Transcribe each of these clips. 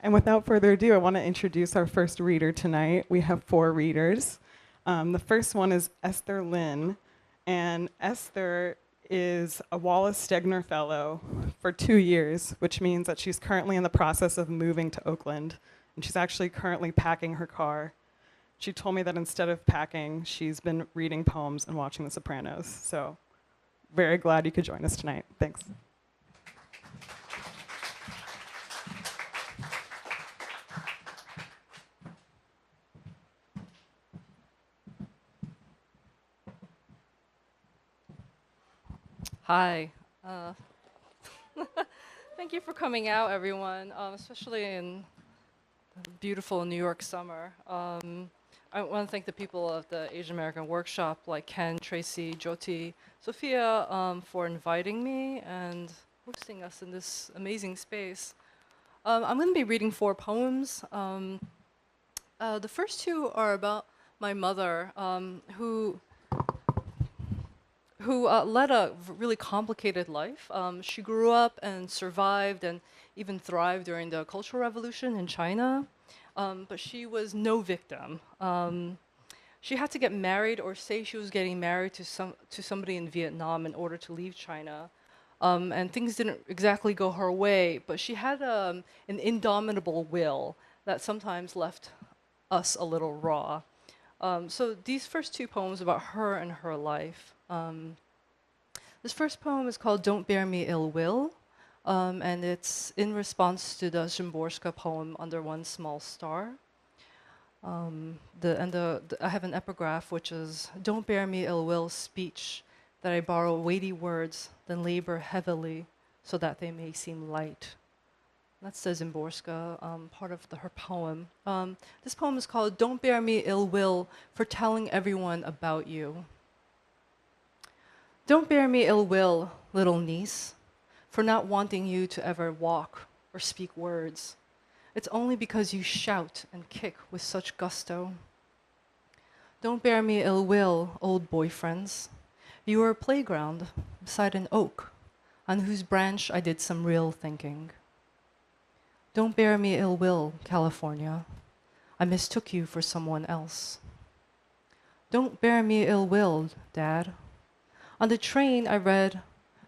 And without further ado, I want to introduce our first reader tonight. We have 4 readers. The first one is Esther Lin, and Esther is a Wallace Stegner Fellow for 2 years, which means that she's currently in the process of moving to Oakland, and she's actually currently packing her car. She told me that instead of packing, she's been reading poems and watching The Sopranos. So, very glad you could join us tonight. Thanks. Hi. Thank you for coming out, everyone, especially in beautiful New York summer. I want to thank the people of the Asian American Workshop, like Ken, Tracy, Jyoti, Sophia, for inviting me and hosting us in this amazing space. I'm going to be reading 4 poems. The first 2 are about my mother, who led a really complicated life. She grew up and survived and even thrived during the Cultural Revolution in China, but she was no victim. She had to get married or say she was getting married to somebody in Vietnam in order to leave China. And things didn't exactly go her way, but she had an indomitable will that sometimes left us a little raw. So these first 2 poems about her and her life. This first poem is called Don't Bear Me Ill Will, and it's in response to the Szymborska poem Under One Small Star. I have an epigraph which is, don't bear me ill will speech, that I borrow weighty words, then labor heavily, so that they may seem light. That's the Szymborska part of her poem. This poem is called Don't Bear Me Ill Will for Telling Everyone About You. Don't bear me ill will, little niece, for not wanting you to ever walk or speak words. It's only because you shout and kick with such gusto. Don't bear me ill will, old boyfriends. You were a playground beside an oak, on whose branch I did some real thinking. Don't bear me ill will, California. I mistook you for someone else. Don't bear me ill will, Dad. On the train I read,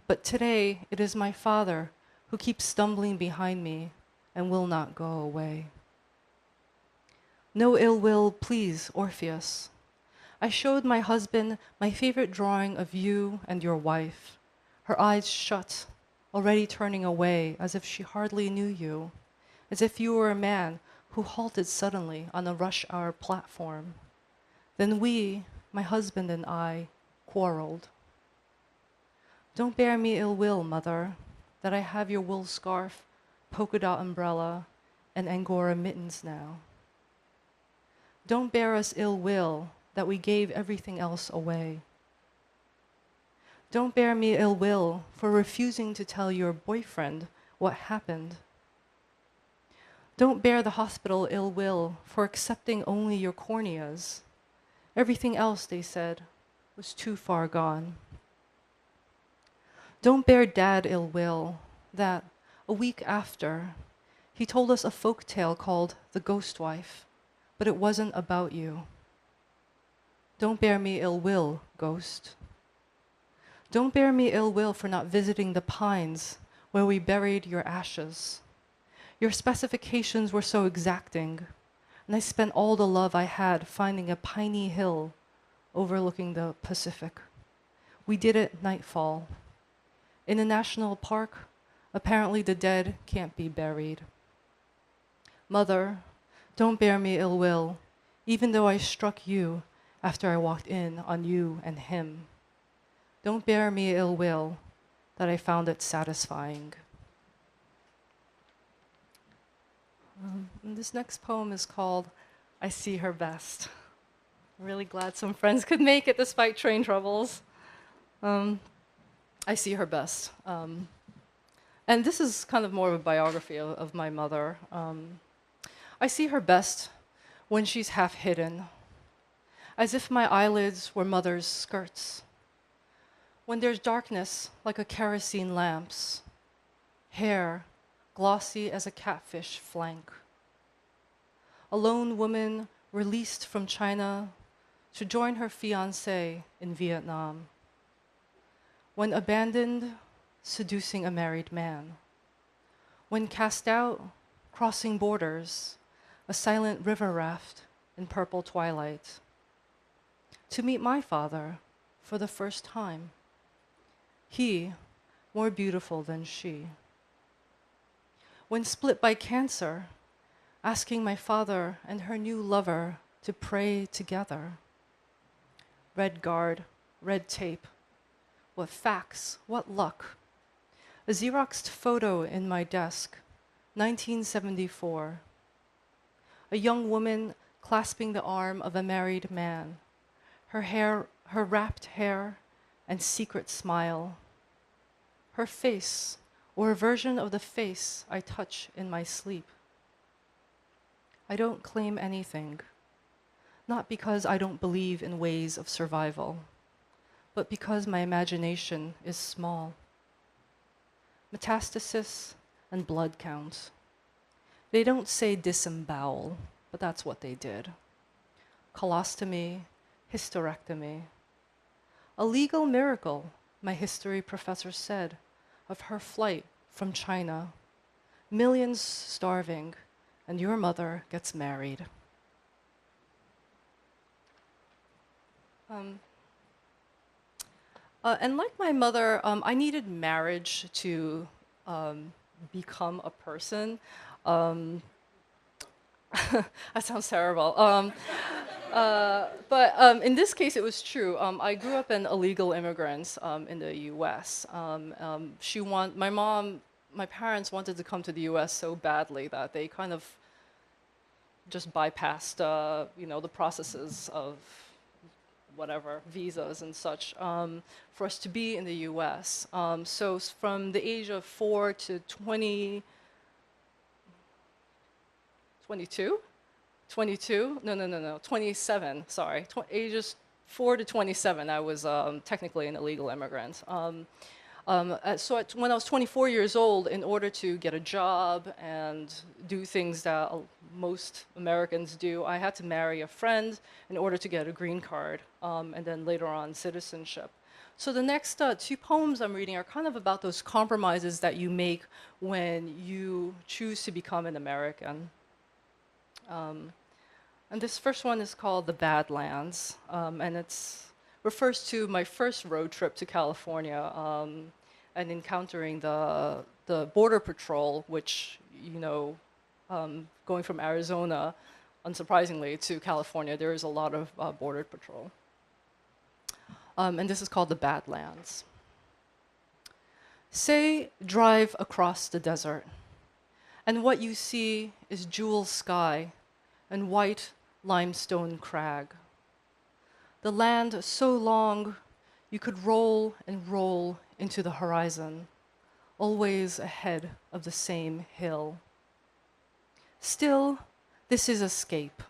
but today it is my father who keeps stumbling behind me and will not go away. No ill will, please, Orpheus. I showed my husband my favorite drawing of you and your wife, her eyes shut, already turning away as if she hardly knew you, as if you were a man who halted suddenly on a rush hour platform. Then we, my husband and I, quarreled. Don't bear me ill will, mother, that I have your wool scarf, polka dot umbrella, and Angora mittens now. Don't bear us ill will that we gave everything else away. Don't bear me ill will for refusing to tell your boyfriend what happened. Don't bear the hospital ill will for accepting only your corneas. Everything else, they said, was too far gone. Don't bear Dad ill will that, a week after, he told us a folk tale called The Ghost Wife, but it wasn't about you. Don't bear me ill will, ghost. Don't bear me ill will for not visiting the pines where we buried your ashes. Your specifications were so exacting, and I spent all the love I had finding a piney hill overlooking the Pacific. We did it nightfall. In a national park, apparently the dead can't be buried. Mother, don't bear me ill will, even though I struck you after I walked in on you and him. Don't bear me ill will that I found it satisfying. And this next poem is called I See Her Best. I'm really glad some friends could make it despite train troubles. I see her best. And this is kind of more of a biography of my mother. I see her best when she's half hidden, as if my eyelids were mother's skirts. When there's darkness like a kerosene lamp's, hair glossy as a catfish flank. A lone woman released from China to join her fiancé in Vietnam. When abandoned, seducing a married man. When cast out, crossing borders, a silent river raft in purple twilight. To meet my father for the first time. He, more beautiful than she. When split by cancer, asking my father and her new lover to pray together. Red guard, red tape. What facts, what luck. A Xeroxed photo in my desk, 1974. A young woman clasping the arm of a married man. Her wrapped hair and secret smile. Her face, or a version of the face I touch in my sleep. I don't claim anything, not because I don't believe in ways of survival, but because my imagination is small. Metastasis and blood count. They don't say disembowel, but that's what they did. Colostomy, hysterectomy. A legal miracle, my history professor said, of her flight from China. Millions starving, and your mother gets married. And like my mother, I needed marriage to become a person. That sounds terrible. But in this case, it was true. I grew up in illegal immigrants in the U.S. My parents wanted to come to the U.S. so badly that they kind of just bypassed, the processes of whatever, visas and such, for us to be in the US. So from the age of 4 to 27, sorry. Ages 4 to 27, I was technically an illegal immigrant. When I was 24 years old, in order to get a job and do things that most Americans do, I had to marry a friend in order to get a green card, and then later on citizenship. So the next two poems I'm reading are kind of about those compromises that you make when you choose to become an American. And this first one is called The Badlands, and it refers to my first road trip to California, and encountering the Border Patrol, which, going from Arizona, unsurprisingly, to California, there is a lot of Border Patrol. And this is called The Badlands. Say, drive across the desert, and what you see is jewel sky and white limestone crag. The land so long you could roll and roll into the horizon, always ahead of the same hill. Still, this is escape,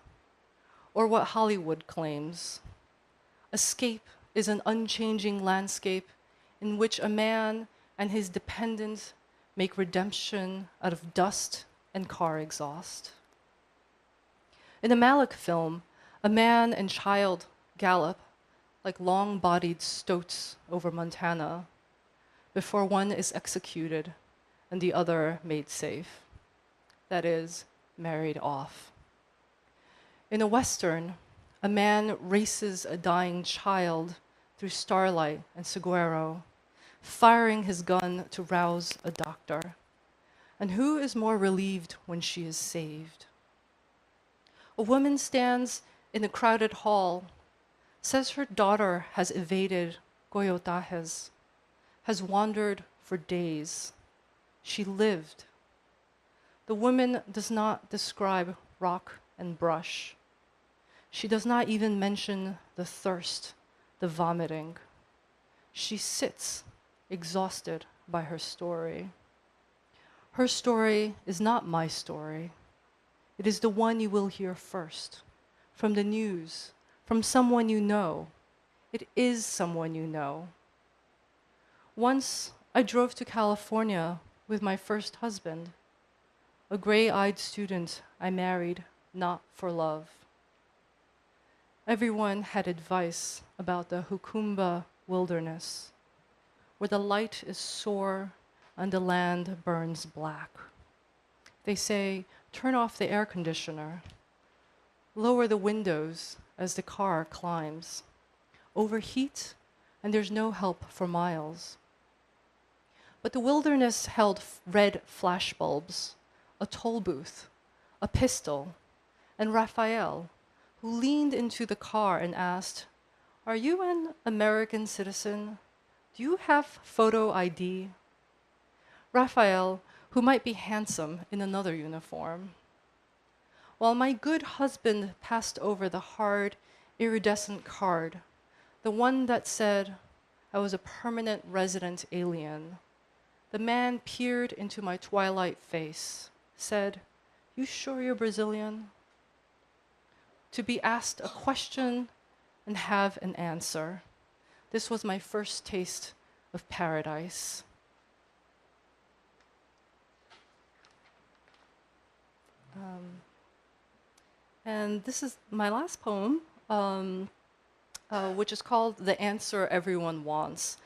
or what Hollywood claims. Escape is an unchanging landscape in which a man and his dependent make redemption out of dust and car exhaust. In a Malick film, a man and child gallop like long-bodied stoats over Montana before one is executed and the other made safe. That is, married off. In a Western, a man races a dying child through starlight and saguaro, firing his gun to rouse a doctor. And who is more relieved when she is saved? A woman stands in a crowded hall, says her daughter has evaded coyotajes, has wandered for days. She lived. The woman does not describe rock and brush. She does not even mention the thirst, the vomiting. She sits, exhausted by her story. Her story is not my story. It is the one you will hear first, from the news, from someone you know. It is someone you know. Once I drove to California with my first husband. a gray-eyed student I married not for love. Everyone had advice about the Hukumba wilderness, where the light is sore and the land burns black. They say, turn off the air conditioner, lower the windows as the car climbs, overheat, and there's no help for miles. But the wilderness held red flashbulbs, a toll booth, a pistol, and Raphael, who leaned into the car and asked, "Are you an American citizen? Do you have photo ID?" Raphael, who might be handsome in another uniform. While my good husband passed over the hard, iridescent card, the one that said I was a permanent resident alien, the man peered into my twilight face, said, "You sure you're Brazilian?" To be asked a question and have an answer. This was my first taste of paradise. And this is my last poem, which is called "The Answer Everyone Wants."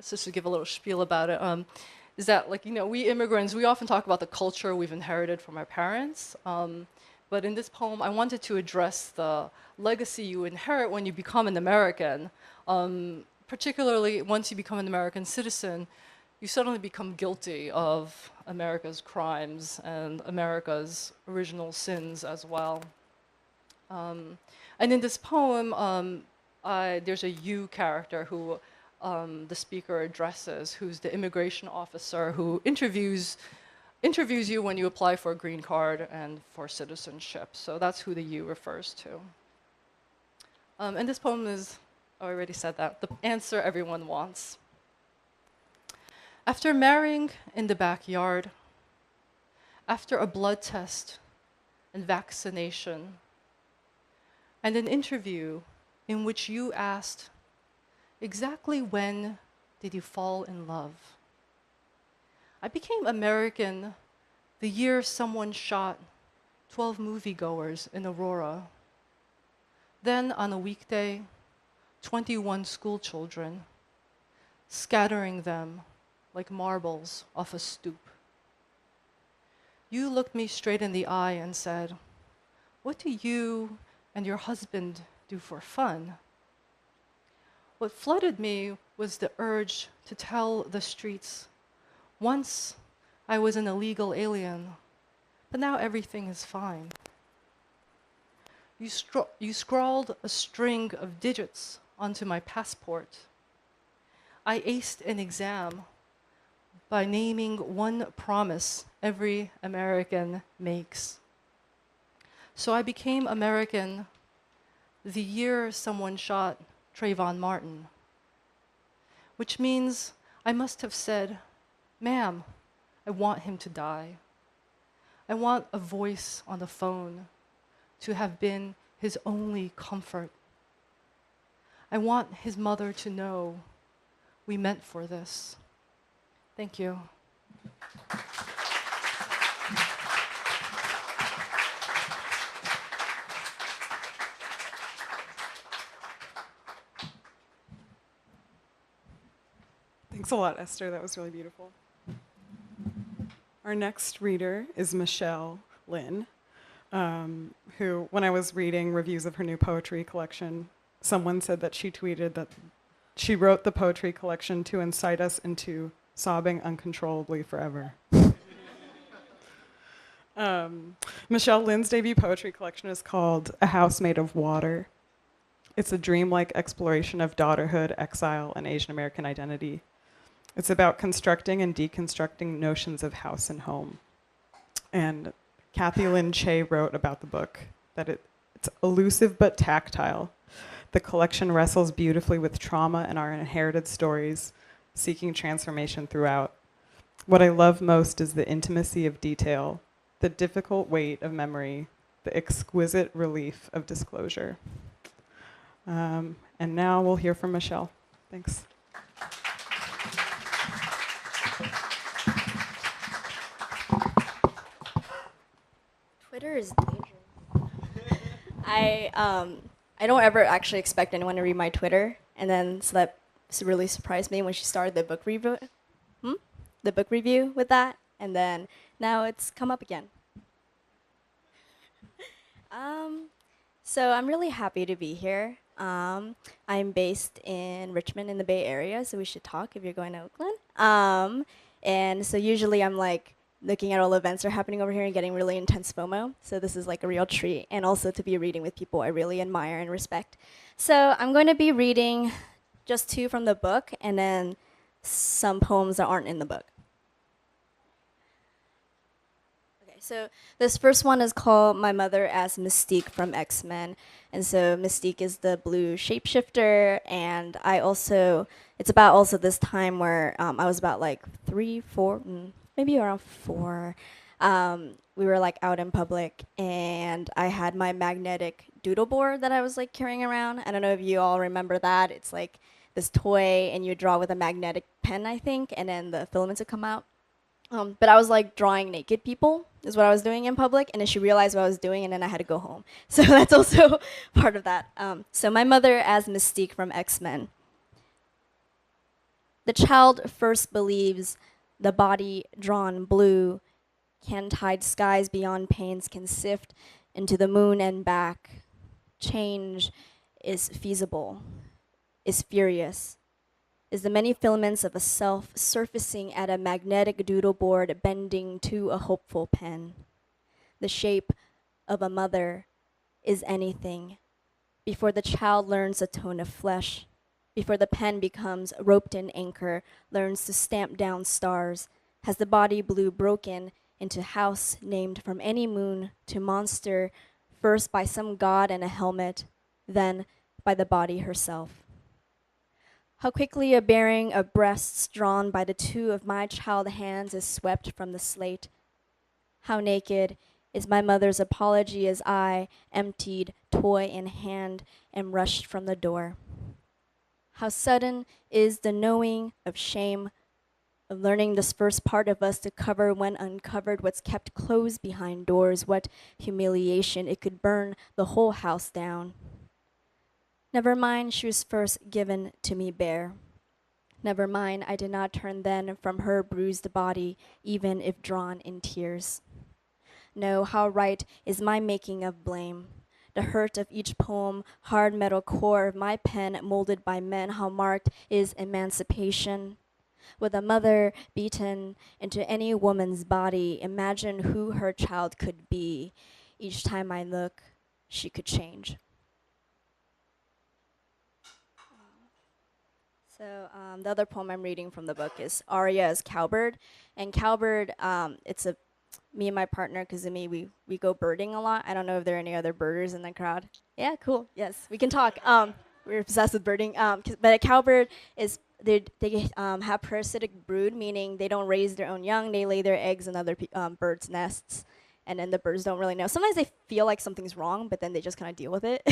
Just to give a little spiel about it, is that we immigrants, we often talk about the culture we've inherited from our parents. But in this poem, I wanted to address the legacy you inherit when you become an American. Particularly once you become an American citizen, you suddenly become guilty of America's crimes and America's original sins as well. And in this poem, there's a you character who the speaker addresses, who's the immigration officer who interviews you when you apply for a green card and for citizenship. So that's who the you refers to. And this poem is, I already said that, the answer everyone wants. After marrying in the backyard, after a blood test and vaccination, and an interview in which you asked, exactly when did you fall in love? I became American the year someone shot 12 moviegoers in Aurora. Then on a weekday, 21 school children, scattering them like marbles off a stoop. You looked me straight in the eye and said, "What do you and your husband do for fun?" What flooded me was the urge to tell the streets, once I was an illegal alien, but now everything is fine. You scrawled a string of digits onto my passport. I aced an exam by naming one promise every American makes. So I became American the year someone shot Trayvon Martin, which means I must have said, "Ma'am, I want him to die. I want a voice on the phone to have been his only comfort. I want his mother to know we meant for this." Thank you. Thanks a lot, Esther. That was really beautiful. Our next reader is Michelle Lynn, who, when I was reading reviews of her new poetry collection, someone said that she tweeted that she wrote the poetry collection to incite us into sobbing uncontrollably forever. Michelle Lynn's debut poetry collection is called A House Made of Water. It's a dreamlike exploration of daughterhood, exile, and Asian American identity. It's about constructing and deconstructing notions of house and home. And Kathy Lynn Che wrote about the book that it's elusive but tactile. The collection wrestles beautifully with trauma and our inherited stories, seeking transformation throughout. What I love most is the intimacy of detail, the difficult weight of memory, the exquisite relief of disclosure. And now we'll hear from Michelle. Thanks. Wonder is dangerous. I don't ever actually expect anyone to read my Twitter, and then so that really surprised me when she started the book review, the book review with that, and then now it's come up again. So I'm really happy to be here. I'm based in Richmond in the Bay Area, so we should talk if you're going to Oakland. And so usually I'm like looking at all the events that are happening over here and getting really intense FOMO. So this is like a real treat, and also to be reading with people I really admire and respect. So I'm going to be reading just 2 from the book, and then some poems that aren't in the book. So this first one is called My Mother as Mystique from X-Men. And so Mystique is the blue shapeshifter, and it's about also this time where I was about like 3, 4, maybe around 4. We were like out in public, and I had my magnetic doodle board that I was like carrying around. I don't know if you all remember that. It's like this toy, and you draw with a magnetic pen, I think, and then the filaments would come out. But I was like drawing naked people is what I was doing in public, and then she realized what I was doing, and then I had to go home. So that's also part of that. So My Mother as Mystique from X-Men. The child first believes the body drawn blue can tide skies beyond pains can sift into the moon and back. Change is feasible, is furious. Is the many filaments of a self surfacing at a magnetic doodle board bending to a hopeful pen. The shape of a mother is anything. Before the child learns a tone of flesh, before the pen becomes roped-in anchor, learns to stamp down stars, has the body blue broken into house named from any moon to monster, first by some god in a helmet, then by the body herself. How quickly a bearing of breasts drawn by the 2 of my child hands is swept from the slate. How naked is my mother's apology as I, emptied, toy in hand, am rushed from the door. How sudden is the knowing of shame, of learning this first part of us to cover when uncovered what's kept closed behind doors, what humiliation, it could burn the whole house down. Never mind, she was first given to me bare. Never mind, I did not turn then from her bruised body, even if drawn in tears. No, how right is my making of blame. The hurt of each poem, hard metal core of my pen molded by men, how marked is emancipation. With a mother beaten into any woman's body, imagine who her child could be. Each time I look, she could change. So the other poem I'm reading from the book is Aria as Cowbird. And Cowbird, me and my partner, Kazumi, we go birding a lot. I don't know if there are any other birders in the crowd. Yeah, cool. Yes, we can talk. We're obsessed with birding. But a cowbird is, they have parasitic brood, meaning they don't raise their own young. They lay their eggs in other birds' nests. And then the birds don't really know. Sometimes they feel like something's wrong, but then they just kind of deal with it.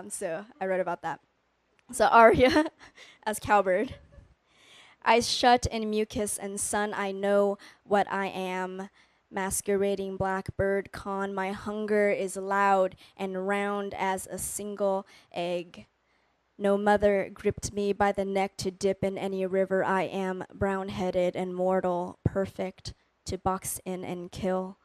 So I read about that. So Aria as Cowbird. Eyes shut in mucus and sun, I know what I am. Masquerading blackbird con, my hunger is loud and round as a single egg. No mother gripped me by the neck to dip in any river. I am brown-headed and mortal, perfect to box in and kill.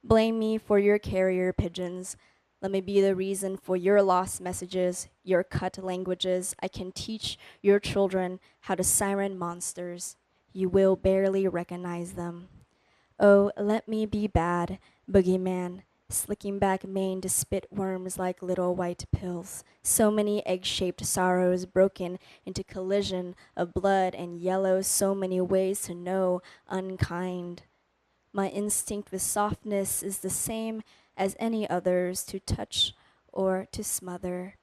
Blame me for your carrier pigeons. Let me be the reason for your lost messages, your cut languages. I can teach your children how to siren monsters. You will barely recognize them. Oh, let me be bad, boogeyman, slicking back mane to spit worms like little white pills. So many egg-shaped sorrows broken into collision of blood and yellow, so many ways to know unkind. My instinct with softness is the same as any others, to touch or to smother.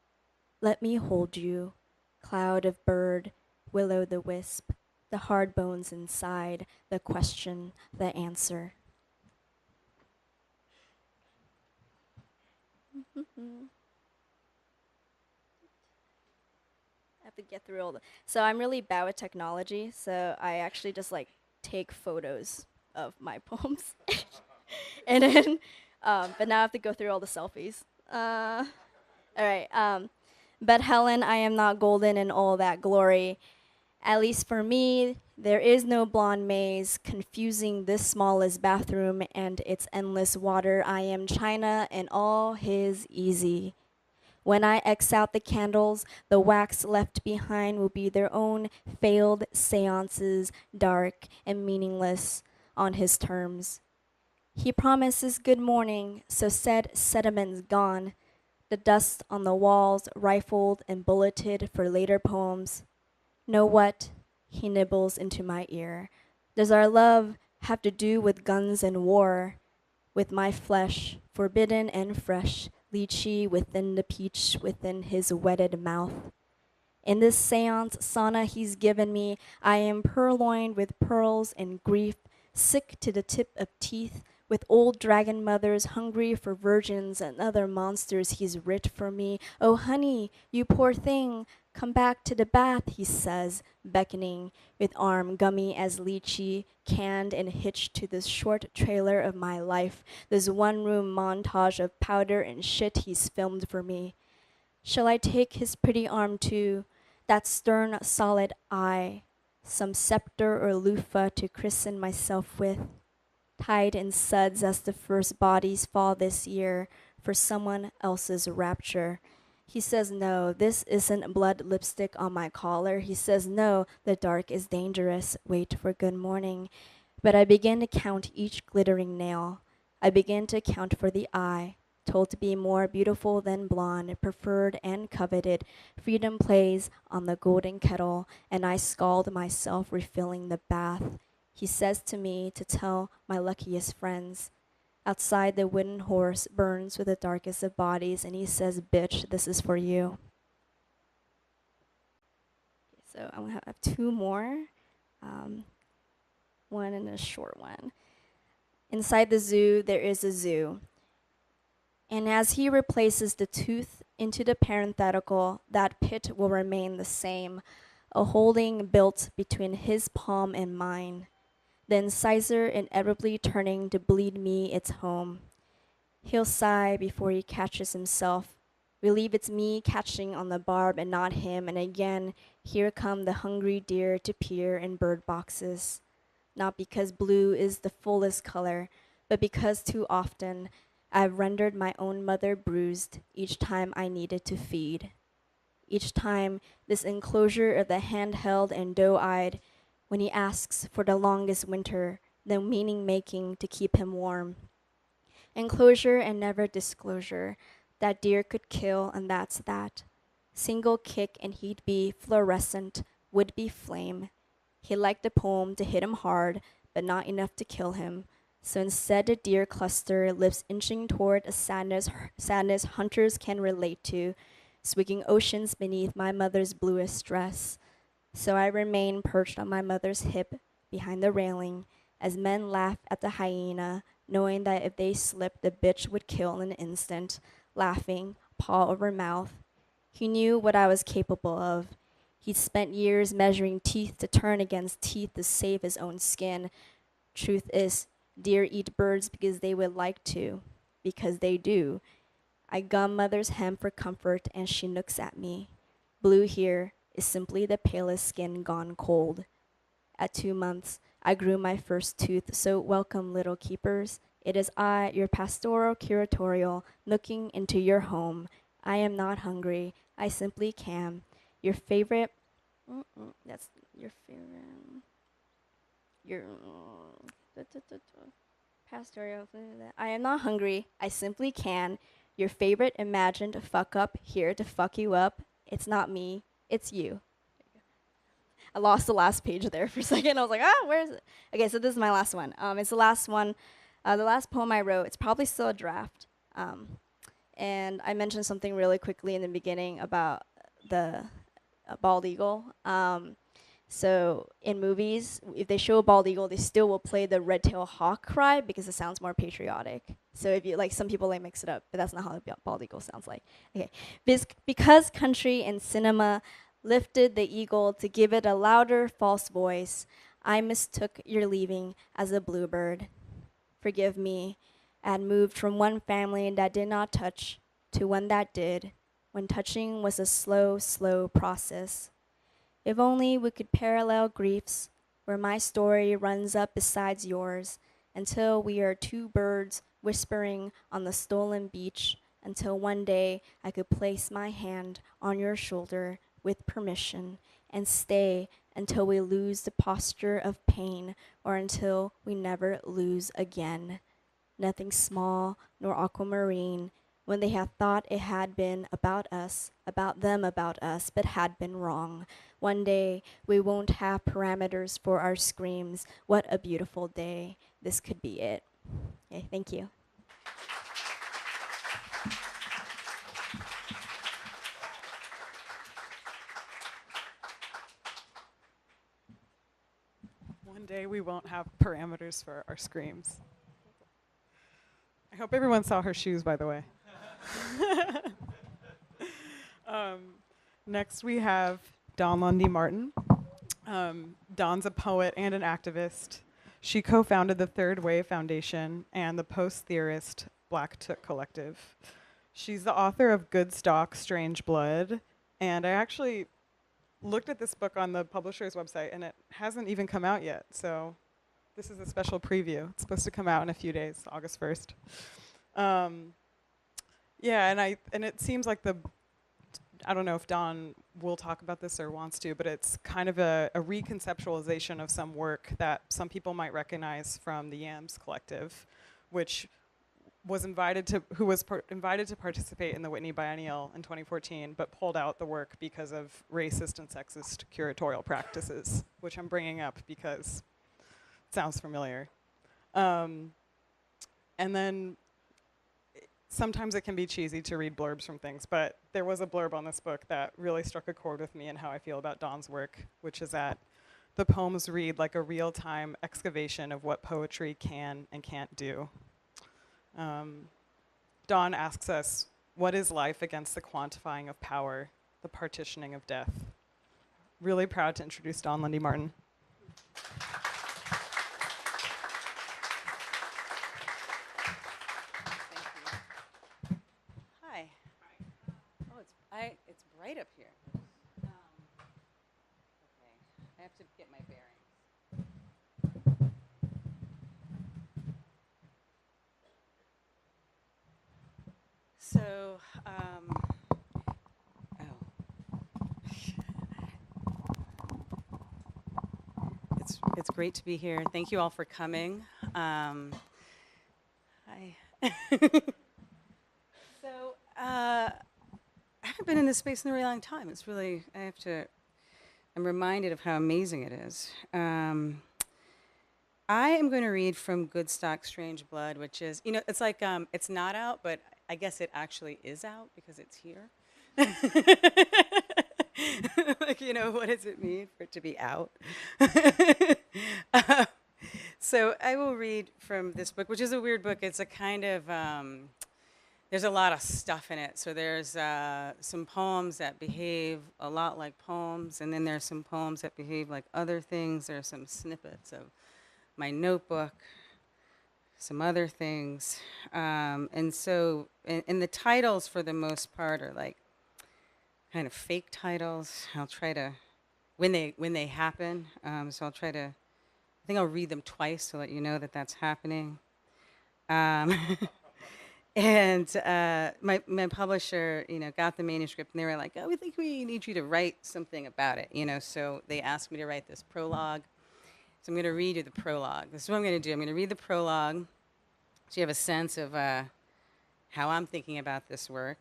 Let me hold you, cloud of bird, will-o'-the-wisp, the hard bones inside, the question, the answer. I have to get through all the. So I'm really bad with technology, so I actually just like take photos of my poems. And then But now I have to go through all the selfies. All right. But Helen, I am not golden in all that glory. At least for me, there is no blonde maze confusing this smallest bathroom and its endless water. I am China and all his easy. When I X out the candles, the wax left behind will be their own failed seances, dark and meaningless on his terms. He promises good morning, so said sediment's gone. The dust on the walls rifled and bulleted for later poems. Know what? He nibbles into my ear. Does our love have to do with guns and war? With my flesh, forbidden and fresh, lychee within the peach within his wetted mouth. In this seance sauna he's given me, I am purloined with pearls and grief, sick to the tip of teeth, with old dragon mothers hungry for virgins and other monsters he's writ for me. Oh honey, you poor thing, come back to the bath, he says, beckoning, with arm gummy as lychee, canned and hitched to this short trailer of my life, this one-room montage of powder and shit he's filmed for me. Shall I take his pretty arm too, that stern, solid eye, some scepter or loofah to christen myself with? Tied in suds as the first bodies fall this year for someone else's rapture. He says no, this isn't blood lipstick on my collar. He says no, the dark is dangerous. Wait for good morning. But I begin to count each glittering nail. I begin to count for the eye, told to be more beautiful than blonde, preferred and coveted. Freedom plays on the golden kettle, and I scald myself refilling the bath. He says to me to tell my luckiest friends. Outside, the wooden horse burns with the darkest of bodies, and he says, bitch, this is for you. So I'm gonna have two more, one and a short one. Inside the zoo, there is a zoo. And as he replaces the tooth into the parenthetical, that pit will remain the same, a holding built between his palm and mine. The incisor inevitably turning to bleed me its home. He'll sigh before he catches himself. Relieve it's me catching on the barb and not him, and again, here come the hungry deer to peer in bird boxes. Not because blue is the fullest color, but because too often I've rendered my own mother bruised each time I needed to feed. Each time this enclosure of the handheld and doe-eyed, when he asks for the longest winter, the meaning making to keep him warm. Enclosure and never disclosure, that deer could kill and that's that. Single kick and he'd be fluorescent, would be flame. He liked the poem to hit him hard, but not enough to kill him. So instead the deer cluster lips inching toward a sadness hunters can relate to, swigging oceans beneath my mother's bluest dress. So I remain perched on my mother's hip behind the railing as men laugh at the hyena, knowing that if they slipped, the bitch would kill in an instant, laughing, paw over mouth. He knew what I was capable of. He'd spent years measuring teeth to turn against teeth to save his own skin. Truth is, deer eat birds because they would like to, because they do. I gum mother's hem for comfort and she looks at me. Blue here is simply the palest skin gone cold. At 2 months, I grew my first tooth, so welcome, little keepers. It is I, your pastoral curatorial, looking into your home. I am not hungry. I simply can. Your favorite, that's your favorite, your pastoral, I am not hungry. I simply can. Your favorite imagined fuck up here to fuck you up. It's not me. It's you. I lost the last page there for a second. I was like, where is it? Okay, so this is my last one. It's the last one, the last poem I wrote. It's probably still a draft. And I mentioned something really quickly in the beginning about the bald eagle. So in movies, if they show a bald eagle, they still will play the red-tailed hawk cry because it sounds more patriotic. So if you like, some people like mix it up, but that's not how the bald eagle sounds like. Okay, because country and cinema lifted the eagle to give it a louder false voice, I mistook your leaving as a bluebird. Forgive me, I had moved from one family that did not touch to one that did, when touching was a slow, slow process. If only we could parallel griefs, where my story runs up beside yours, until we are two birds whispering on the stolen beach, until one day I could place my hand on your shoulder with permission and stay until we lose the posture of pain, or until we never lose again. Nothing small nor aquamarine, when they have thought it had been about us, about them, about us, but had been wrong. One day we won't have parameters for our screams. What a beautiful day. This could be it. Okay, thank you. One day we won't have parameters for our screams. I hope everyone saw her shoes, by the way. Next we have Lundy Martin. Dawn's a poet and an activist. She co-founded the Third Wave Foundation and the post-theorist Black Took Collective. She's the author of Good Stock, Strange Blood, and I actually looked at this book on the publisher's website, and it hasn't even come out yet, so this is a special preview. It's supposed to come out in a few days, August 1st. Yeah, and it seems like I don't know if Dawn will talk about this or wants to, but it's kind of a reconceptualization of some work that some people might recognize from the Yams Collective, which was invited to participate in the Whitney Biennial in 2014, but pulled out the work because of racist and sexist curatorial practices, which I'm bringing up because it sounds familiar. And then sometimes it can be cheesy to read blurbs from things, but there was a blurb on this book that really struck a chord with me and how I feel about Dawn's work, which is that the poems read like a real-time excavation of what poetry can and can't do. Dawn asks us, what is life against the quantifying of power, the partitioning of death? Really proud to introduce Dawn Lundy Martin. Hi. Oh, it's bright up here. Okay, I have to get my bearings. So, it's great to be here. Thank you all for coming. Hi. So, I haven't been in this space in a really long time. It's really, I'm reminded of how amazing it is. I am going to read from Good Stock, Strange Blood, which is, it's like, it's not out, but I guess it actually is out because it's here. Like, what does it mean for it to be out? So I will read from this book, which is a weird book. It's a kind of, there's a lot of stuff in it. So there's some poems that behave a lot like poems, and then there's some poems that behave like other things. There are some snippets of my notebook, some other things. And so, and the titles for the most part are like kind of fake titles. I'll try to, when they happen, so I'll try to, I think I'll read them twice to let you know that that's happening. And my publisher, got the manuscript, and they were like, "Oh, we think we need you to write something about it," So they asked me to write this prologue. So I'm going to read you the prologue. This is what I'm going to do. I'm going to read the prologue, so you have a sense of how I'm thinking about this work.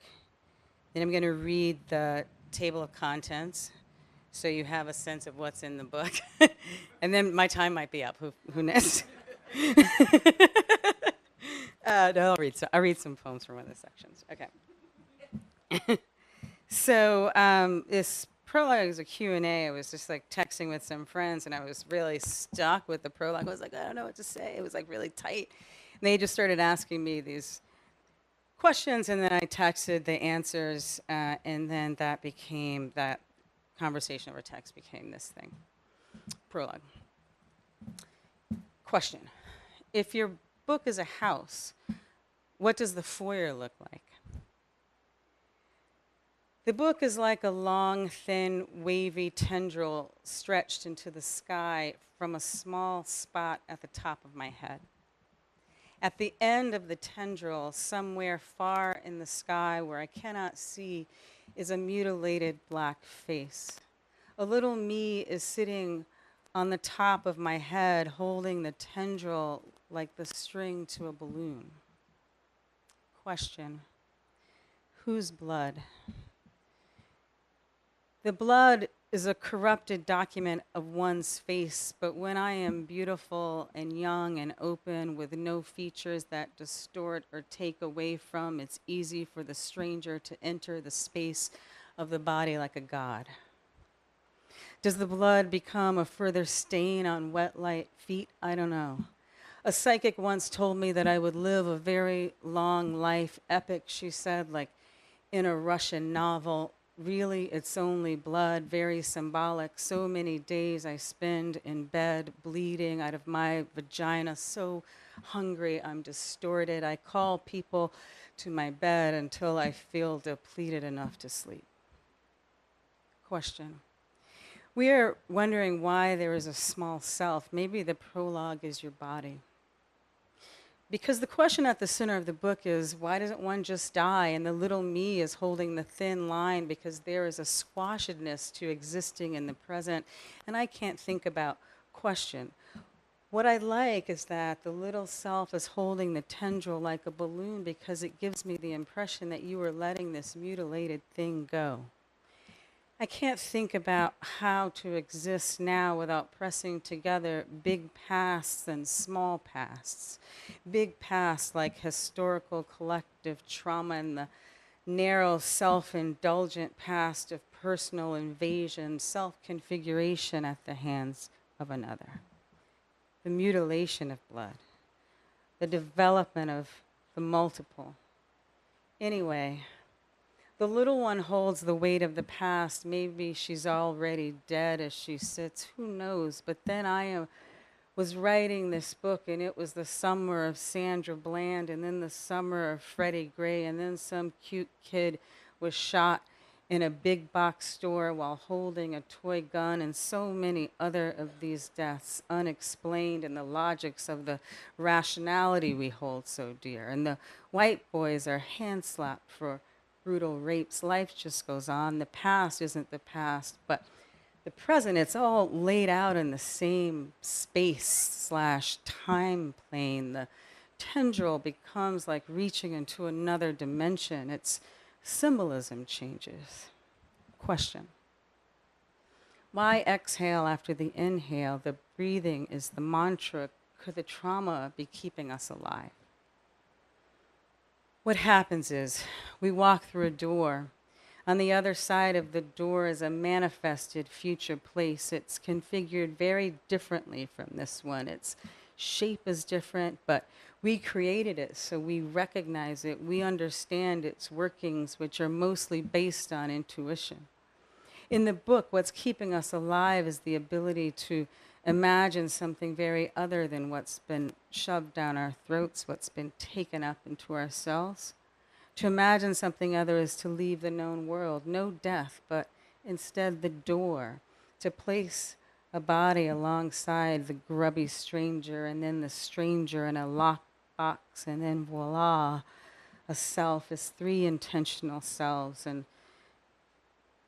Then I'm going to read the table of contents, so you have a sense of what's in the book. And then my time might be up. Who knows? No, I'll read some poems from one of the sections. Okay. So this prologue is a Q&A. I was just like texting with some friends, and I was really stuck with the prologue. I was like, I don't know what to say. It was like really tight. And they just started asking me these questions, and then I texted the answers, and then that conversation over text became this thing. Prologue. Question. If your book is a house, What does the foyer look like? The book is like a long, thin, wavy tendril stretched into the sky from a small spot at the top of my head. At the end of the tendril, somewhere far in the sky where I cannot see, is a mutilated black face. A little me is sitting on the top of my head, holding the tendril like the string to a balloon. Question: whose blood? The blood is a corrupted document of one's face, but when I am beautiful and young and open with no features that distort or take away from, it's easy for the stranger to enter the space of the body like a god. Does the blood become a further stain on wet, light feet? I don't know. A psychic once told me that I would live a very long life, epic, she said, like in a Russian novel. Really, it's only blood, very symbolic. So many days I spend in bed, bleeding out of my vagina, so hungry I'm distorted. I call people to my bed until I feel depleted enough to sleep. Question: we are wondering why there is a small self. Maybe the prologue is your body. Because the question at the center of the book is, why doesn't one just die? And the little me is holding the thin line because there is a squashedness to existing in the present. And I can't think about question. What I like is that the little self is holding the tendril like a balloon because it gives me the impression that you are letting this mutilated thing go. I can't think about how to exist now without pressing together big pasts and small pasts. Big pasts like historical collective trauma and the narrow self-indulgent past of personal invasion, self-configuration at the hands of another. The mutilation of blood, the development of the multiple. Anyway, the little one holds the weight of the past. Maybe she's already dead as she sits. Who knows? But then I was writing this book, and it was the summer of Sandra Bland, and then the summer of Freddie Gray, and then some cute kid was shot in a big box store while holding a toy gun, and so many other of these deaths unexplained in the logics of the rationality we hold so dear. And the white boys are hand slapped for brutal rapes. Life just goes on. The past isn't the past, but the present, it's all laid out in the same space/time plane. The tendril becomes like reaching into another dimension. Its symbolism changes. Question: why exhale after the inhale? The breathing is the mantra. Could the trauma be keeping us alive? What happens is we walk through a door. On the other side of the door is a manifested future place. It's configured very differently from this one. Its shape is different, but we created it, so we recognize it. We understand its workings, which are mostly based on intuition. In the book, what's keeping us alive is the ability to imagine something very other than what's been shoved down our throats, what's been taken up into ourselves. To imagine something other is to leave the known world. No death, but instead the door. To place a body alongside the grubby stranger, and then the stranger in a locked box, and then voila, a self is 3 intentional selves. And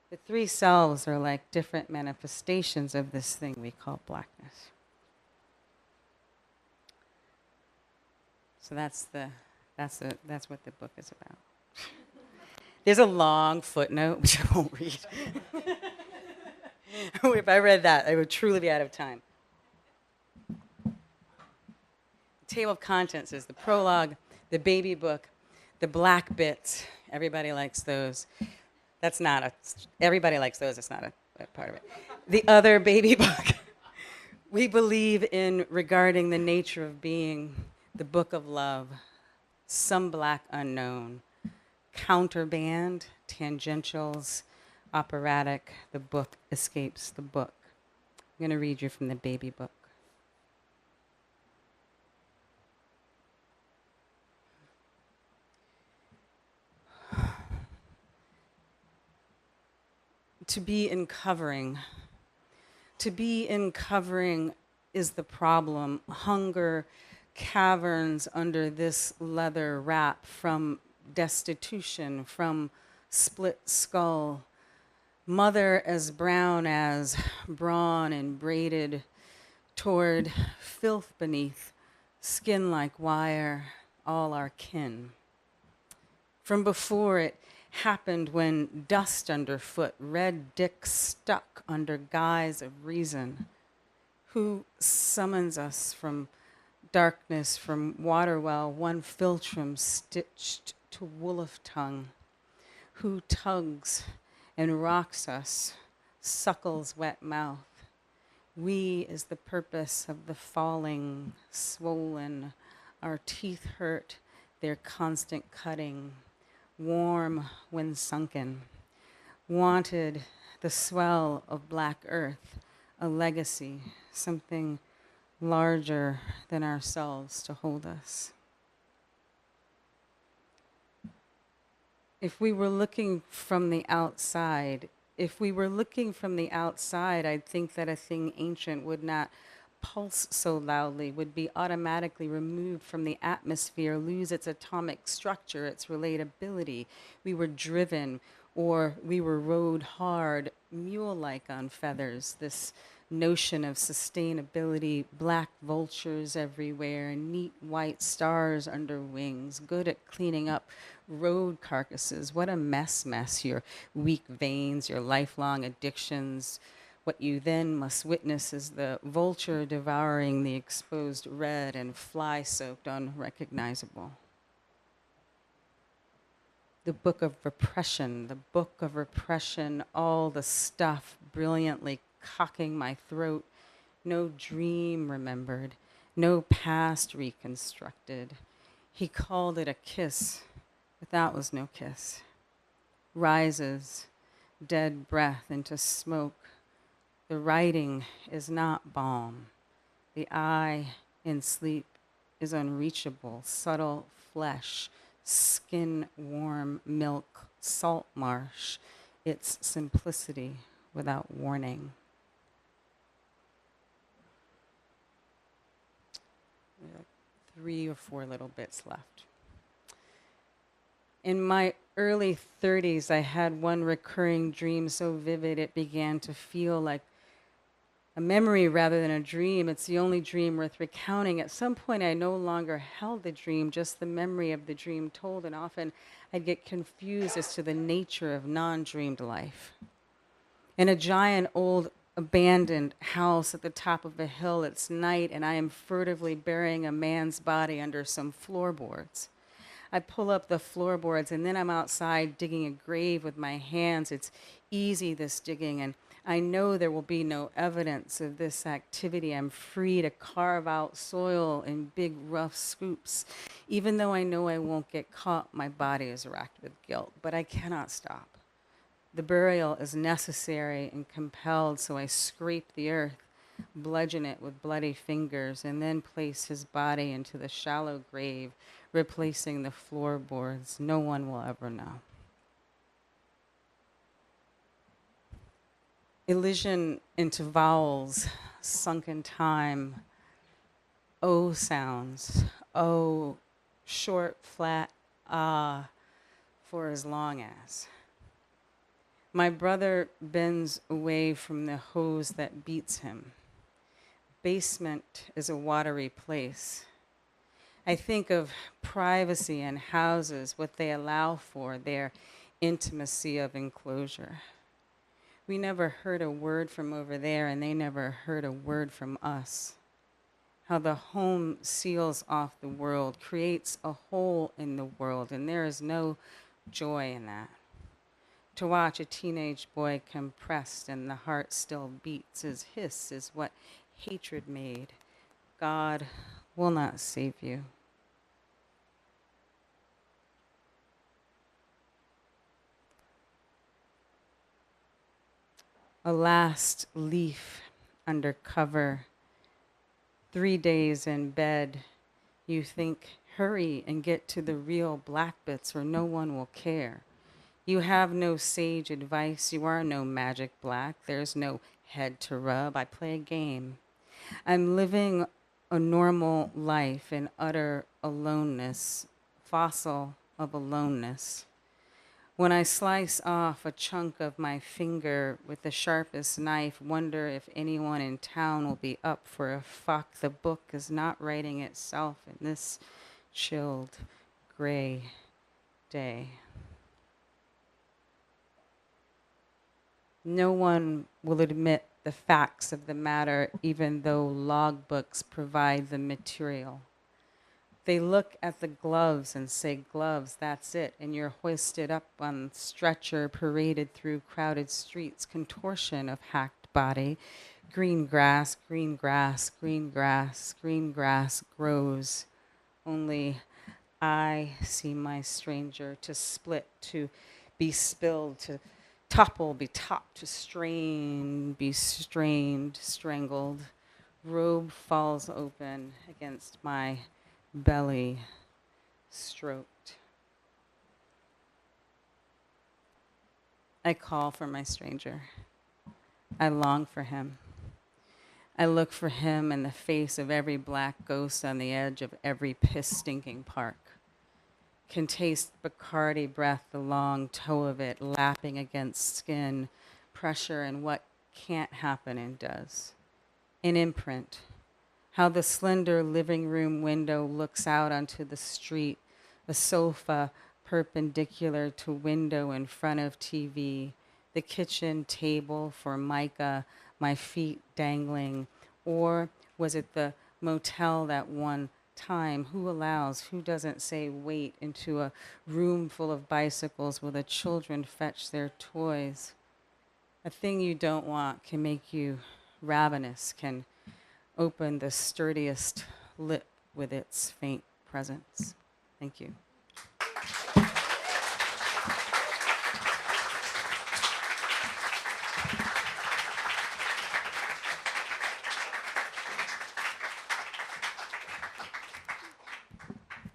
the 3 selves are like different manifestations of this thing we call blackness. So that's what the book is about. There's a long footnote, which I won't read. If I read that, I would truly be out of time. The table of contents is the prologue, the baby book, the black bits. Everybody likes those. That's not a, everybody likes those. It's not a part of it. The other baby book. We believe in regarding the nature of being, the book of love, some black unknown, counterband, tangentials, operatic, the book escapes the book. I'm going to read you from the baby book. To be in covering. To be in covering is the problem. Hunger caverns under this leather wrap from destitution, from split skull. Mother as brown as brawn and braided toward filth beneath, skin like wire, all our kin. From before it happened when dust underfoot, red dick stuck under guise of reason. Who summons us from darkness, from water well, one philtrum stitched to wolf tongue? Who tugs and rocks us, suckles wet mouth? We is the purpose of the falling, swollen, our teeth hurt, their constant cutting, warm when sunken, wanted the swell of black earth, a legacy, something larger than ourselves to hold us. If we were looking from the outside, I'd think that a thing ancient would not pulse so loudly, would be automatically removed from the atmosphere, lose its atomic structure, its relatability. We were driven, or we were rode hard, mule-like on feathers, this notion of sustainability, black vultures everywhere, neat white stars under wings, good at cleaning up road carcasses. What a mess, your weak veins, your lifelong addictions. What you then must witness is the vulture devouring the exposed red and fly-soaked unrecognizable. The book of repression, all the stuff brilliantly cocking my throat, no dream remembered, no past reconstructed. He called it a kiss, but that was no kiss. Rises, dead breath into smoke. The writing is not balm. The eye in sleep is unreachable, subtle flesh, skin warm milk, salt marsh, its simplicity without warning. 3 or 4 little bits left. In my early 30s, I had one recurring dream so vivid it began to feel like a memory rather than a dream. It's the only dream worth recounting. At some point, I no longer held the dream, just the memory of the dream told, and often I'd get confused as to the nature of non-dreamed life. In a giant old abandoned house at the top of a hill, it's night, and I am furtively burying a man's body under some floorboards. I pull up the floorboards, and then I'm outside digging a grave with my hands. It's easy, this digging, and I know there will be no evidence of this activity. I'm free to carve out soil in big, rough scoops. Even though I know I won't get caught, my body is racked with guilt, but I cannot stop. The burial is necessary and compelled, so I scrape the earth, bludgeon it with bloody fingers, and then place his body into the shallow grave, replacing the floorboards. No one will ever know. Elision into vowels, sunken time, O sounds, O, short, flat, ah, for as long as. My brother bends away from the hose that beats him. Basement is a watery place. I think of privacy in houses, what they allow for, their intimacy of enclosure. We never heard a word from over there, and they never heard a word from us. How the home seals off the world, creates a hole in the world, and there is no joy in that. To watch a teenage boy compressed and the heart still beats, his hiss is what hatred made. God will not save you. A last leaf under cover. 3 days in bed. You think, hurry and get to the real black bits or no one will care. You have no sage advice. You are no magic black. There's no head to rub. I play a game. I'm living a normal life in utter aloneness, fossil of aloneness. When I slice off a chunk of my finger with the sharpest knife, wonder if anyone in town will be up for a fuck. The book is not writing itself in this chilled, gray day. No one will admit the facts of the matter, even though logbooks provide the material. They look at the gloves and say, gloves, that's it. And you're hoisted up on stretcher, paraded through crowded streets, contortion of hacked body. Green grass, green grass, green grass, green grass grows. Only I see my stranger, to split, to be spilled, to topple, be topped, to strain, be strained, strangled. Robe falls open against my belly, stroked. I call for my stranger. I long for him. I look for him in the face of every black ghost on the edge of every piss-stinking park. Can taste Bacardi breath, the long toe of it lapping against skin, pressure and what can't happen and does. An imprint. How the slender living room window looks out onto the street, a sofa perpendicular to window in front of TV, the kitchen table for Micah, my feet dangling. Or was it the motel that one time? Who allows, who doesn't say wait into a room full of bicycles where the children fetch their toys? A thing you don't want can make you ravenous, can open the sturdiest lip with its faint presence. Thank you.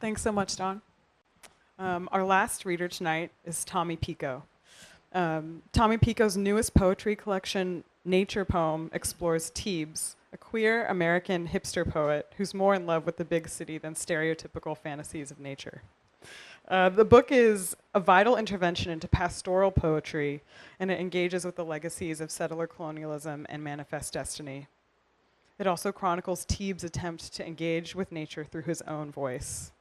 Thanks so much, Dawn. Our last reader tonight is Tommy Pico. Tommy Pico's newest poetry collection, Nature Poem, explores Teebs, a queer American hipster poet who's more in love with the big city than stereotypical fantasies of nature. The book is a vital intervention into pastoral poetry, and it engages with the legacies of settler colonialism and manifest destiny. It also chronicles Teebs' attempt to engage with nature through his own voice.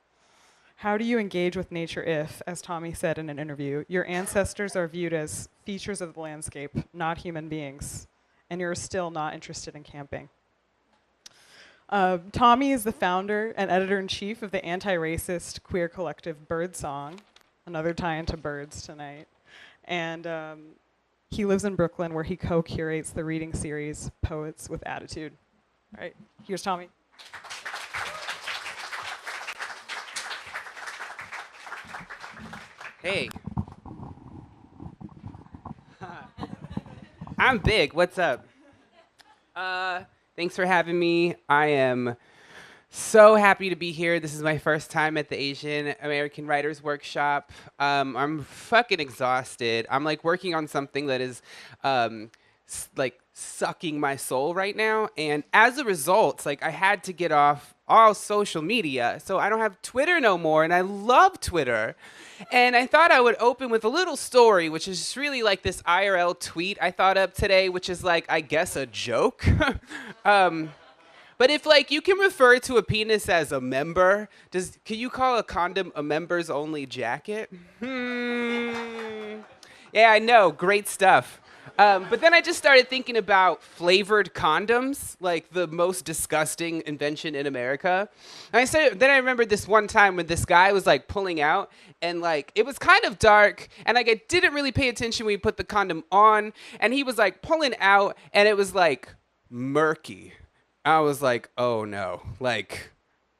How do you engage with nature if, as Tommy said in an interview, your ancestors are viewed as features of the landscape, not human beings, and you're still not interested in camping? Tommy is the founder and editor-in-chief of the anti-racist queer collective Birdsong, another tie into birds tonight. And he lives in Brooklyn, where he co-curates the reading series Poets with Attitude. All right, here's Tommy. Hey. I'm big. What's up? Thanks for having me. I am so happy to be here. This is my first time at the Asian American Writers Workshop. I'm fucking exhausted. I'm like working on something that is like sucking my soul right now. And as a result, like I had to get off all social media. So I don't have Twitter no more. And I love Twitter. And I thought I would open with a little story, which is really like this IRL tweet I thought up today, which is like, I guess, a joke. But if like you can refer to a penis as a member, can you call a condom a members only jacket? Yeah, I know, great stuff. But then I just started thinking about flavored condoms, like the most disgusting invention in America. And then I remembered this one time when this guy was like pulling out, and like it was kind of dark, and like I didn't really pay attention when he put the condom on, and he was like pulling out, and it was like murky. I was like, oh no, like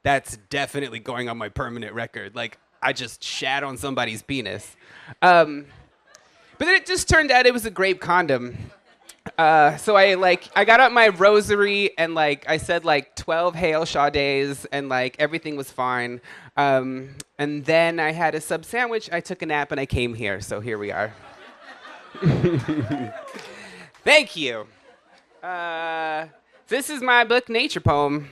that's definitely going on my permanent record. Like I just shat on somebody's penis. But then it just turned out it was a grape condom. So I got up my rosary and I said 12 Hail Sades and everything was fine. And then I had a sub sandwich, I took a nap, and I came here. So here we are. Thank you. This is my book, Nature Poem.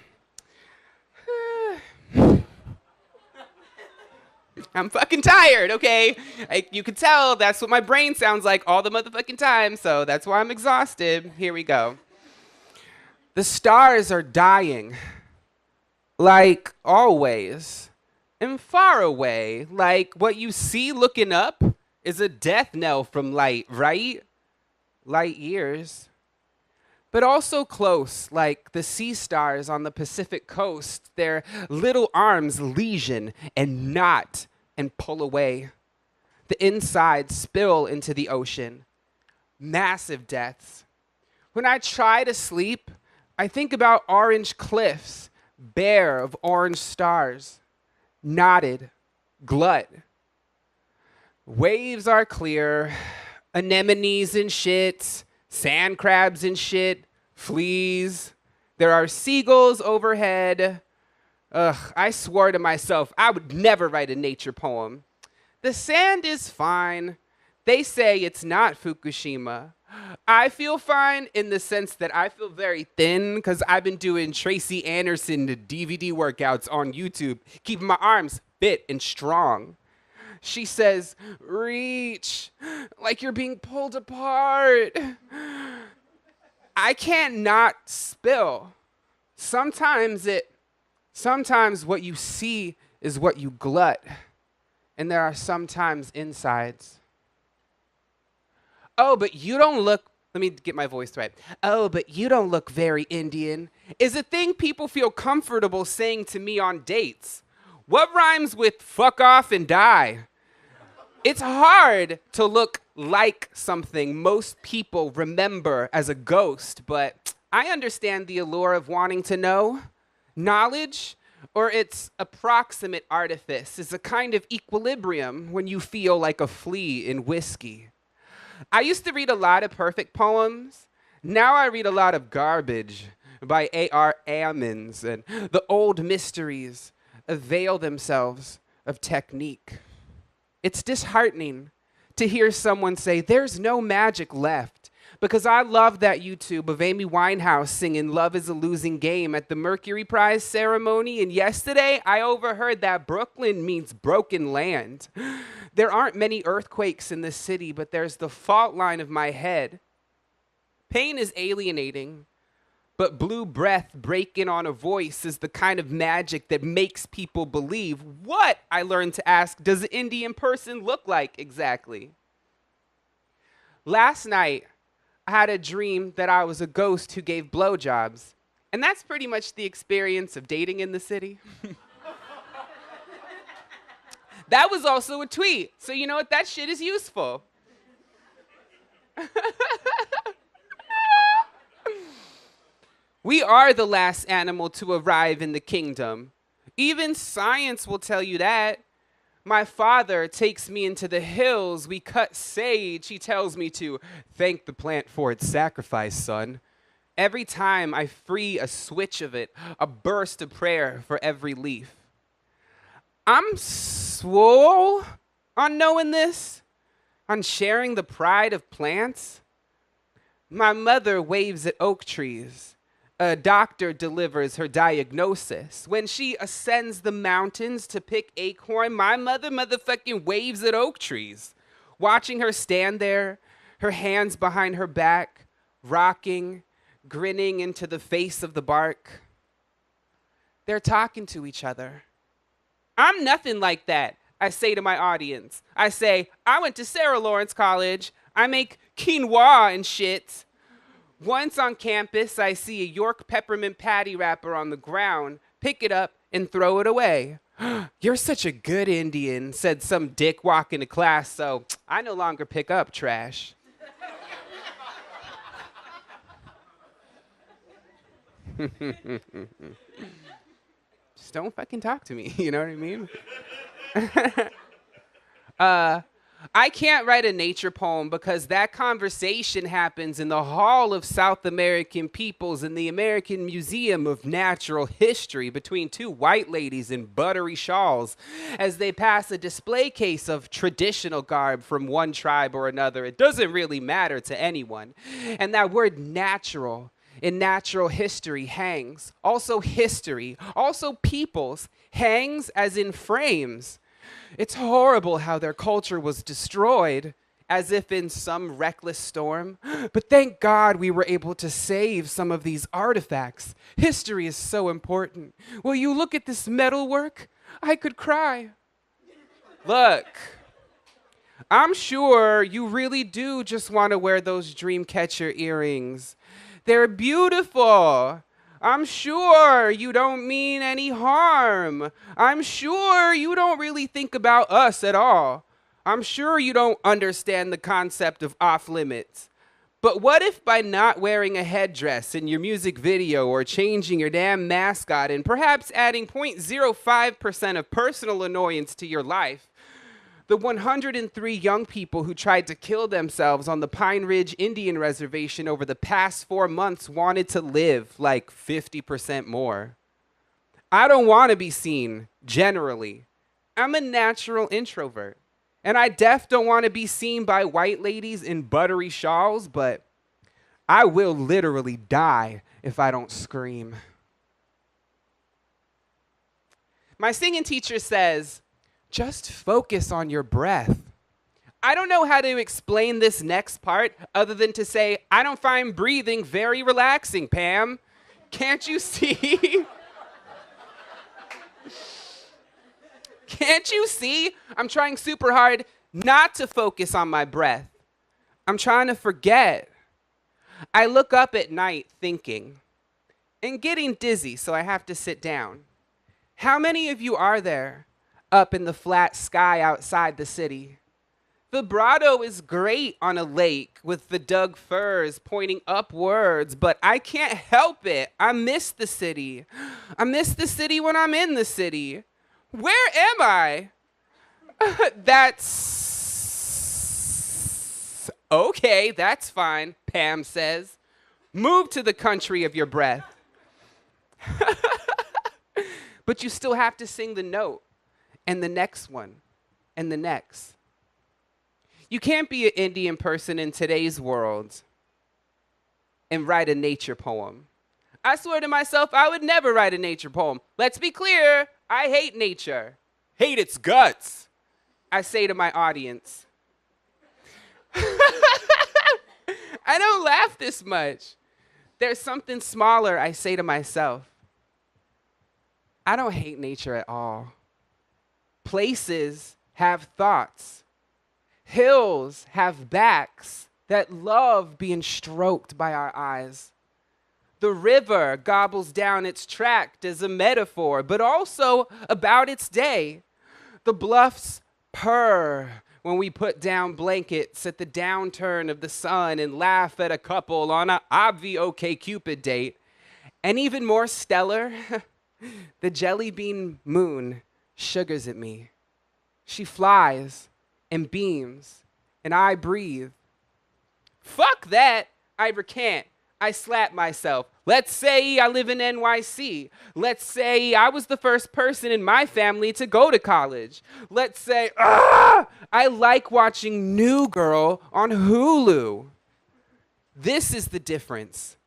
I'm fucking tired, okay? You can tell that's what my brain sounds like all the motherfucking time, so that's why I'm exhausted. Here we go. The stars are dying, like always, and far away, like what you see looking up is a death knell from light, right? Light years. But also close, like the sea stars on the Pacific coast, their little arms lesion and knot and pull away. The insides spill into the ocean. Massive deaths. When I try to sleep, I think about orange cliffs, bare of orange stars, knotted, glut. Waves are clear, anemones and shit, sand crabs and shit, fleas. There are seagulls overhead. Ugh, I swore to myself I would never write a nature poem. The sand is fine. They say it's not Fukushima. I feel fine in the sense that I feel very thin because I've been doing Tracy Anderson DVD workouts on YouTube, keeping my arms fit and strong. She says, reach, like you're being pulled apart. I can't not spill. Sometimes what you see is what you glut. And there are sometimes insides. Oh, but you don't look, let me get my voice right. Oh, but you don't look very Indian is a thing people feel comfortable saying to me on dates. What rhymes with fuck off and die? It's hard to look like something most people remember as a ghost, but I understand the allure of wanting to know. Knowledge, or its approximate artifice, is a kind of equilibrium when you feel like a flea in whiskey. I used to read a lot of perfect poems. Now I read a lot of garbage by A.R. Ammons, and the old mysteries avail themselves of technique. It's disheartening to hear someone say, there's no magic left, because I love that YouTube of Amy Winehouse singing Love is a Losing Game at the Mercury Prize ceremony, and yesterday I overheard that Brooklyn means broken land. There aren't many earthquakes in this city, but there's the fault line of my head. Pain is alienating, but blue breath breaking on a voice is the kind of magic that makes people believe. What, I learned to ask, does an Indian person look like exactly? Last night, I had a dream that I was a ghost who gave blowjobs. And that's pretty much the experience of dating in the city. That was also a tweet. So you know what? That shit is useful. We are the last animal to arrive in the kingdom. Even science will tell you that. My father takes me into the hills. We cut sage. He tells me to thank the plant for its sacrifice, son. Every time I free a switch of it, a burst of prayer for every leaf. I'm swole on knowing this, on sharing the pride of plants. My mother waves at oak trees. A doctor delivers her diagnosis. When she ascends the mountains to pick acorn, my mother motherfucking waves at oak trees. Watching her stand there, her hands behind her back, rocking, grinning into the face of the bark. They're talking to each other. I'm nothing like that, I say to my audience. I say, I went to Sarah Lawrence College. I make quinoa and shit. Once on campus, I see a York peppermint patty wrapper on the ground, pick it up, and throw it away. You're such a good Indian, said some dick walking to class, so I no longer pick up trash. Just don't fucking talk to me, you know what I mean? I can't write a nature poem because that conversation happens in the Hall of South American Peoples in the American Museum of Natural History between two white ladies in buttery shawls as they pass a display case of traditional garb from one tribe or another. It doesn't really matter to anyone. And that word natural in natural history hangs. Also history, also peoples, hangs as in frames. It's horrible how their culture was destroyed, as if in some reckless storm. But thank God we were able to save some of these artifacts. History is so important. Will you look at this metalwork? I could cry. Look, I'm sure you really do just want to wear those Dreamcatcher earrings. They're beautiful. I'm sure you don't mean any harm. I'm sure you don't really think about us at all. I'm sure you don't understand the concept of off limits. But what if by not wearing a headdress in your music video or changing your damn mascot and perhaps adding 0.05% of personal annoyance to your life, the 103 young people who tried to kill themselves on the Pine Ridge Indian Reservation over the past 4 months wanted to live like 50% more. I don't want to be seen, generally. I'm a natural introvert. And I don't want to be seen by white ladies in buttery shawls, but I will literally die if I don't scream. My singing teacher says, just focus on your breath. I don't know how to explain this next part other than to say, I don't find breathing very relaxing, Pam. Can't you see? Can't you see? I'm trying super hard not to focus on my breath. I'm trying to forget. I look up at night thinking and getting dizzy, so I have to sit down. How many of you are there? Up in the flat sky outside the city. Vibrato is great on a lake with the dug firs pointing upwards, but I can't help it. I miss the city. I miss the city when I'm in the city. Where am I? That's okay, that's fine, Pam says. Move to the country of your breath. But you still have to sing the note. And the next one, and the next. You can't be an Indian person in today's world and write a nature poem. I swear to myself, I would never write a nature poem. Let's be clear, I hate nature. Hate its guts, I say to my audience. I don't laugh this much. There's something smaller I say to myself. I don't hate nature at all. Places have thoughts. Hills have backs that love being stroked by our eyes. The river gobbles down its tract as a metaphor, but also about its day. The bluffs purr when we put down blankets at the downturn of the sun and laugh at a couple on a OkCupid date. And even more stellar, the jelly bean moon sugars at me. She flies and beams, and I breathe. Fuck that, I recant. I slap myself. Let's say I live in NYC. Let's say I was the first person in my family to go to college. Let's say, I like watching New Girl on Hulu. This is the difference.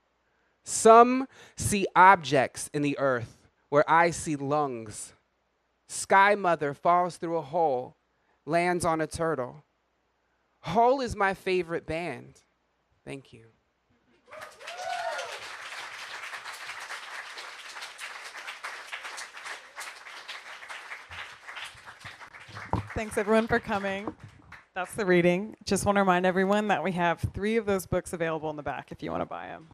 Some see objects in the earth where I see lungs. Sky Mother falls through a hole, lands on a turtle. Hole is my favorite band. Thank you. Thanks everyone for coming. That's the reading. Just want to remind everyone that we have 3 of those books available in the back if you want to buy them.